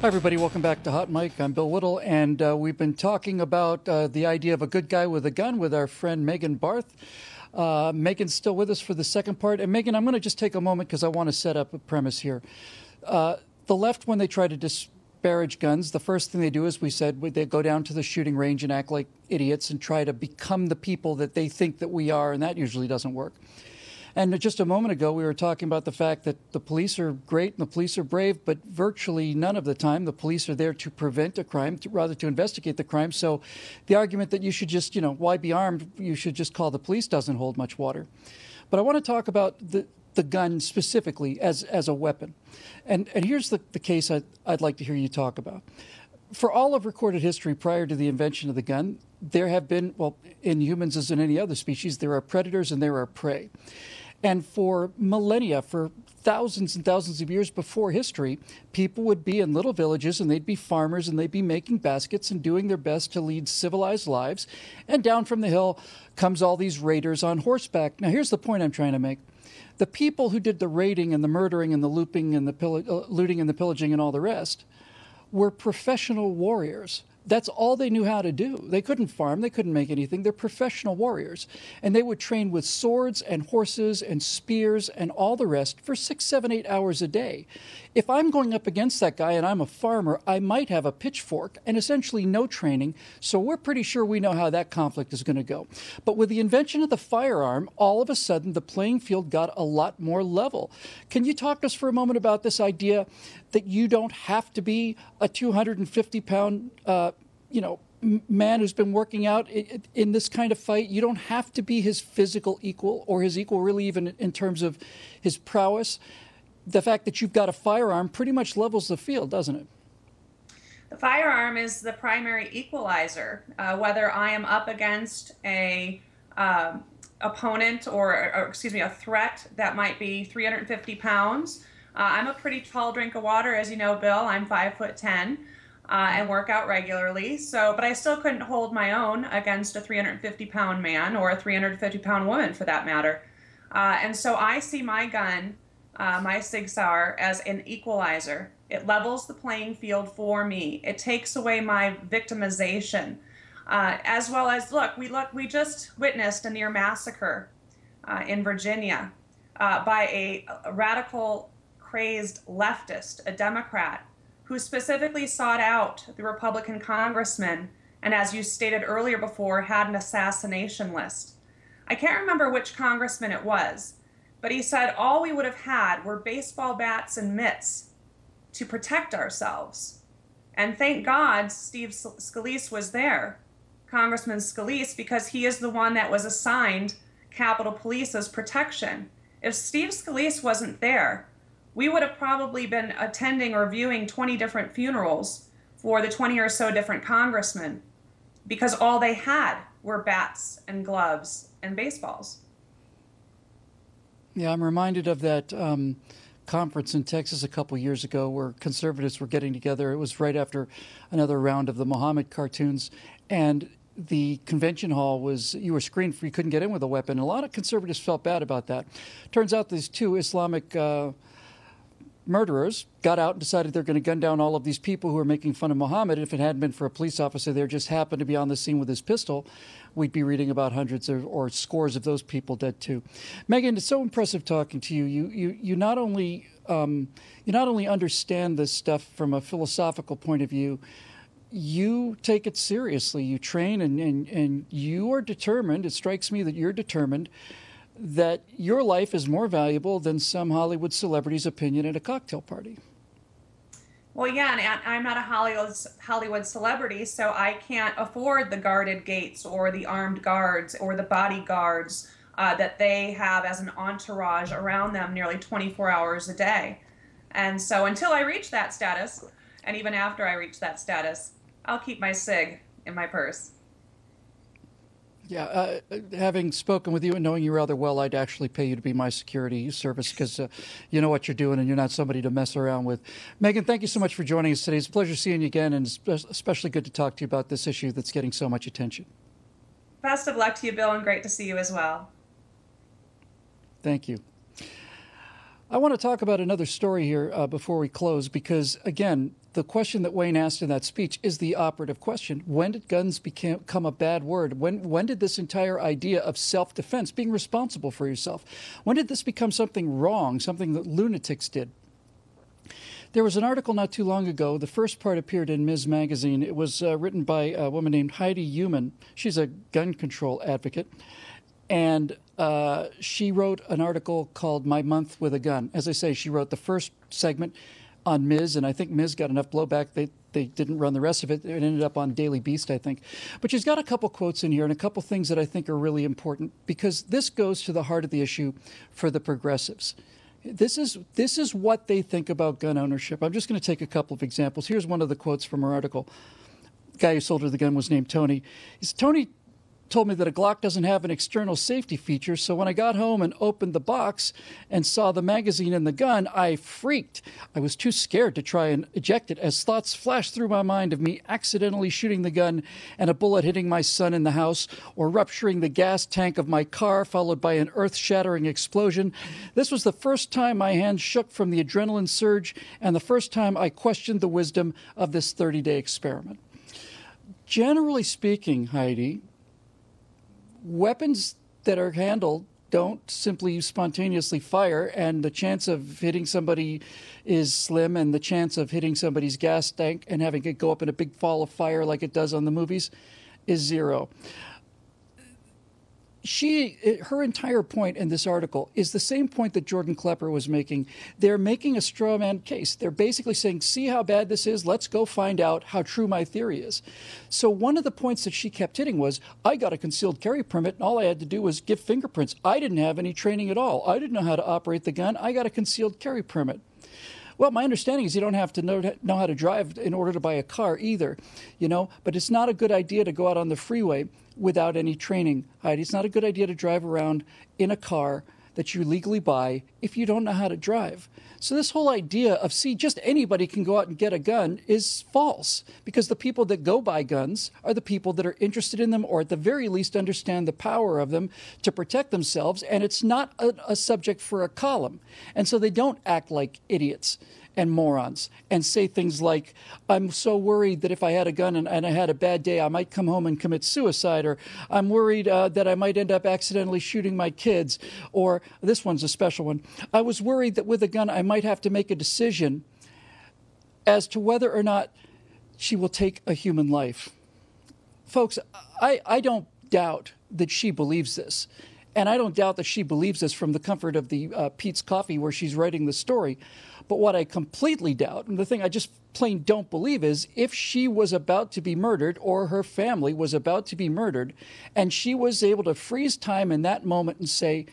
Hi, everybody. Welcome back to Hot Mike. I'm Bill Whittle, and we've been talking about the idea of a good guy with a gun with our friend Megan Barth. Megan's still with us for the second part. And Megan, I'm going to just take a moment because I want to set up a premise here. The left, when they try to disparage guns, the first thing they do, as we said, they go down to the shooting range and act like idiots and try to become the people that they think that we are, and that usually doesn't work. And just a moment ago, we were talking about the fact that the police are great and the police are brave, but virtually none of the time the police are there to prevent a crime, rather to investigate the crime. So the argument that you should just, why be armed? You should just call the police doesn't hold much water. But I want to talk about the gun specifically as a weapon. And here's the case I'd like to hear you talk about. For all of recorded history prior to the invention of the gun, there have been, well, in humans as in any other species, there are predators and there are prey. And for millennia, for thousands and thousands of years before history, people would be in little villages and they'd be farmers and they'd be making baskets and doing their best to lead civilized lives. And down from the hill comes all these raiders on horseback. Now, here's the point I'm trying to make. The people who did the raiding and the murdering and the looting and the pillaging and all the rest were professional warriors. That's all they knew how to do. They couldn't farm. They couldn't make anything. They're professional warriors. And they would train with swords and horses and spears and all the rest for 6, 7, 8 hours a day. If I'm going up against that guy and I'm a farmer, I might have a pitchfork and essentially no training. So we're pretty sure we know how that conflict is going to go. But with the invention of the firearm, all of a sudden the playing field got a lot more level. Can you talk to us for a moment about this idea that you don't have to be a 250-pound man who's been working out in this kind of fight? You don't have to be his physical equal, or his equal really even in terms of his prowess. The fact that you've got a firearm pretty much levels the field, doesn't it? The firearm is the primary equalizer. Whether I am up against a opponent or a threat that might be 350 pounds. I'm a pretty tall drink of water, as you know, Bill. I'm 5'10". And work out regularly. But I still couldn't hold my own against a 350-pound man or a 350-pound woman, for that matter. And so I see my gun, my Sig Sauer, as an equalizer. It levels the playing field for me. It takes away my victimization, as well as we just witnessed a near massacre in Virginia by a radical, crazed leftist, a Democrat, who specifically sought out the Republican congressman and, as you stated earlier before, had an assassination list. I can't remember which congressman it was, but he said all we would have had were baseball bats and mitts to protect ourselves. And thank God Steve Scalise was there, Congressman Scalise, because he is the one that was assigned Capitol Police as protection. If Steve Scalise wasn't there, we would have probably been attending or viewing 20 different funerals for the 20 or so different congressmen, because all they had were bats and gloves and baseballs. Yeah, I'm reminded of that conference in Texas a couple years ago where conservatives were getting together. It was right after another round of the Muhammad cartoons, and the convention hall you were screened for, you couldn't get in with a weapon. And a lot of conservatives felt bad about that. Turns out these two Islamic murderers got out and decided they're going to gun down all of these people who were making fun of Muhammad. If it hadn't been for a police officer there just happened to be on the scene with his pistol, we'd be reading about hundreds or scores of those people dead too. Megan, it's so impressive talking to you. You not only understand this stuff from a philosophical point of view, you take it seriously. You train and you are determined. It strikes me that you're determined that your life is more valuable than some Hollywood celebrity's opinion at a cocktail party. Well, yeah, and I'm not a Hollywood celebrity, so I can't afford the guarded gates or the armed guards or the bodyguards that they have as an entourage around them nearly 24 hours a day. And so until I reach that status, and even after I reach that status, I'll keep my Sig in my purse. Yeah, having spoken with you and knowing you rather well, I'd actually pay you to be my security service because you know what you're doing and you're not somebody to mess around with. Megan, thank you so much for joining us today. It's a pleasure seeing you again, and it's especially good to talk to you about this issue that's getting so much attention. Best of luck to you, Bill, and great to see you as well. Thank you. I want to talk about another story here before we close, because, again, the question that Wayne asked in that speech is the operative question. When did guns become a bad word? When did this entire idea of self-defense, being responsible for yourself, when did this become something wrong, something that lunatics did? There was an article not too long ago. The first part appeared in Ms. Magazine. It was written by a woman named Heidi Human. She's a gun control advocate. And she wrote an article called My Month with a Gun. As I say, she wrote the first segment on Ms., and I think Ms. got enough blowback. They didn't run the rest of it. It ended up on Daily Beast, I think. But she's got a couple quotes in here and a couple things that I think are really important, because this goes to the heart of the issue for the progressives. This is what they think about gun ownership. I'm just going to take a couple of examples. Here's one of the quotes from her article. The guy who sold her the gun was named Tony. He said, Tony told me that a Glock doesn't have an external safety feature, so when I got home and opened the box and saw the magazine and the gun, I freaked. I was too scared to try and eject it, as thoughts flashed through my mind of me accidentally shooting the gun and a bullet hitting my son in the house, or rupturing the gas tank of my car, followed by an earth-shattering explosion. This was the first time my hands shook from the adrenaline surge, and the first time I questioned the wisdom of this 30-day experiment. Generally speaking, Heidi, weapons that are handled don't simply spontaneously fire, and the chance of hitting somebody is slim, and the chance of hitting somebody's gas tank and having it go up in a big fall of fire like it does on the movies is zero. Her entire point in this article is the same point that Jordan Klepper was making. They're making a straw man case. They're basically saying, see how bad this is? Let's go find out how true my theory is. So one of the points that she kept hitting was, I got a concealed carry permit, and all I had to do was give fingerprints. I didn't have any training at all. I didn't know how to operate the gun. I got a concealed carry permit. Well, my understanding is you don't have to know how to drive in order to buy a car either, but it's not a good idea to go out on the freeway without any training, Heidi. It's not a good idea to drive around in a car that you legally buy if you don't know how to drive. So this whole idea of, just anybody can go out and get a gun is false, because the people that go buy guns are the people that are interested in them, or at the very least understand the power of them to protect themselves, and it's not a subject for a column. And so they don't act like idiots and morons and say things like, I'm so worried that if I had a gun and I had a bad day, I might come home and commit suicide, or I'm worried that I might end up accidentally shooting my kids, or this one's a special one. I was worried that with a gun I might have to make a decision as to whether or not she will take a human life. Folks, I don't doubt that she believes this. And I don't doubt that she believes this from the comfort of the Pete's Coffee where she's writing the story. But what I completely doubt, and the thing I just plain don't believe, is if she was about to be murdered, or her family was about to be murdered, and she was able to freeze time in that moment and say,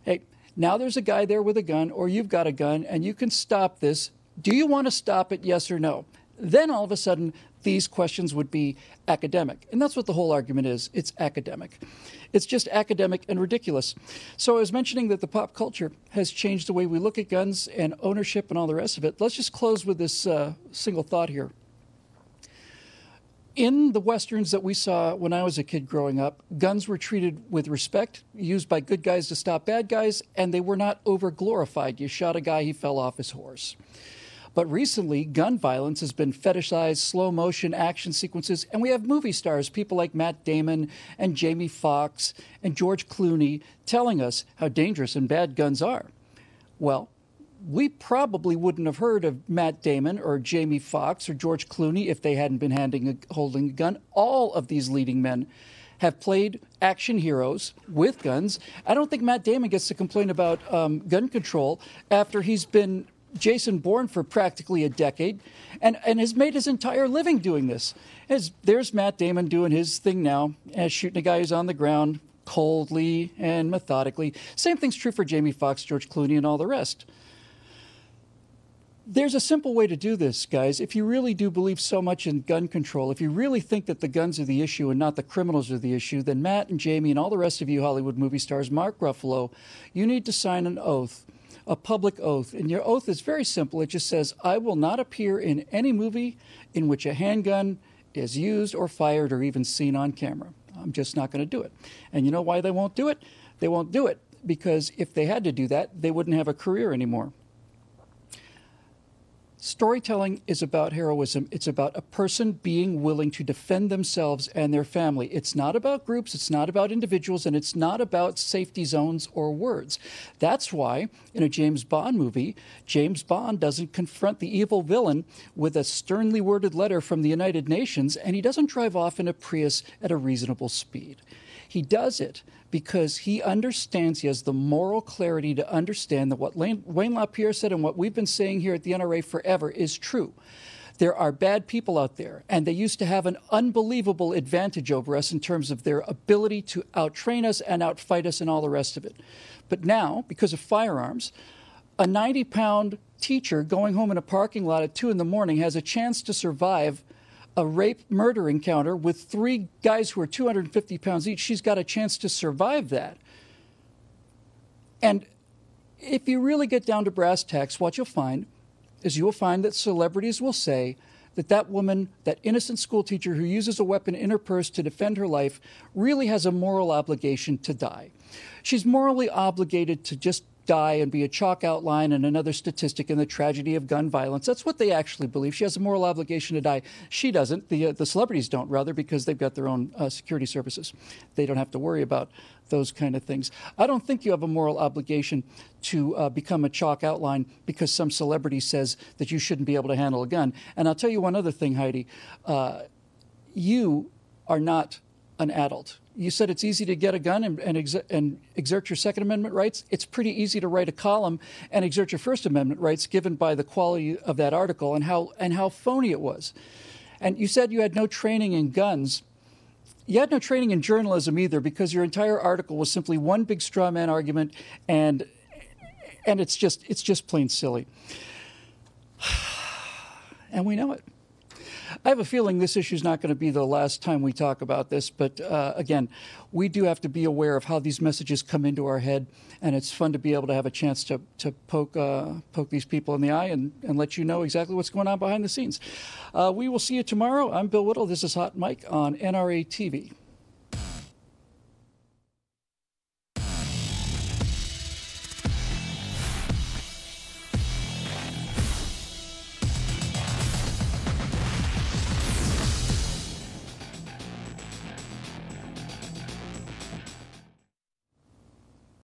hey, now there's a guy there with a gun, or you've got a gun, and you can stop this. Do you want to stop it, yes or no? Then all of a sudden, these questions would be academic. And that's what the whole argument is. It's academic. It's just academic and ridiculous. So I was mentioning that the pop culture has changed the way we look at guns and ownership and all the rest of it. Let's just close with this single thought here. In the Westerns that we saw when I was a kid growing up, guns were treated with respect, used by good guys to stop bad guys, and they were not over-glorified. You shot a guy, he fell off his horse. But recently, gun violence has been fetishized, slow-motion action sequences, and we have movie stars, people like Matt Damon and Jamie Foxx and George Clooney, telling us how dangerous and bad guns are. Well, we probably wouldn't have heard of Matt Damon or Jamie Foxx or George Clooney if they hadn't been holding a gun. All of these leading men have played action heroes with guns. I don't think Matt Damon gets to complain about gun control after he's been Jason Bourne for practically a decade and has made his entire living doing this. There's Matt Damon doing his thing now, shooting a guy who's on the ground coldly and methodically. Same thing's true for Jamie Foxx, George Clooney, and all the rest. There's a simple way to do this, guys. If you really do believe so much in gun control, if you really think that the guns are the issue and not the criminals are the issue, then Matt and Jamie and all the rest of you Hollywood movie stars, Mark Ruffalo, you need to sign an oath, a public oath. And your oath is very simple. It just says, I will not appear in any movie in which a handgun is used or fired or even seen on camera. I'm just not going to do it. And you know why they won't do it? They won't do it because if they had to do that, they wouldn't have a career anymore. Storytelling is about heroism. It's about a person being willing to defend themselves and their family. It's not about groups, it's not about individuals, and it's not about safety zones or words. That's why in a James Bond movie, James Bond doesn't confront the evil villain with a sternly worded letter from the United Nations, and he doesn't drive off in a Prius at a reasonable speed. He does it because he understands, he has the moral clarity to understand that what Wayne LaPierre said and what we've been saying here at the NRA forever is true. There are bad people out there, and they used to have an unbelievable advantage over us in terms of their ability to outtrain us and outfight us and all the rest of it. But now, because of firearms, a 90-pound teacher going home in a parking lot at 2 in the morning has a chance to survive a rape murder encounter with 3 guys who are 250 pounds each. She's got a chance to survive that. And if you really get down to brass tacks, what you'll find is that celebrities will say that that woman, that innocent school teacher who uses a weapon in her purse to defend her life, really has a moral obligation to die. She's morally obligated to just die and be a chalk outline and another statistic in the tragedy of gun violence. That's what they actually believe. She has a moral obligation to die. She doesn't. The celebrities don't, rather, because they've got their own security services. They don't have to worry about those kind of things. I don't think you have a moral obligation to become a chalk outline because some celebrity says that you shouldn't be able to handle a gun. And I'll tell you one other thing, Heidi. You are not an adult. You said it's easy to get a gun and exert your Second Amendment rights. It's pretty easy to write a column and exert your First Amendment rights, given by the quality of that article and how phony it was. And you said you had no training in guns. You had no training in journalism either, because your entire article was simply one big straw man argument, and it's just plain silly. And we know it. I have a feeling this issue is not going to be the last time we talk about this, but again, we do have to be aware of how these messages come into our head, and it's fun to be able to have a chance to poke these people in the eye and let you know exactly what's going on behind the scenes. We will see you tomorrow. I'm Bill Whittle. This is Hot Mike on NRATV.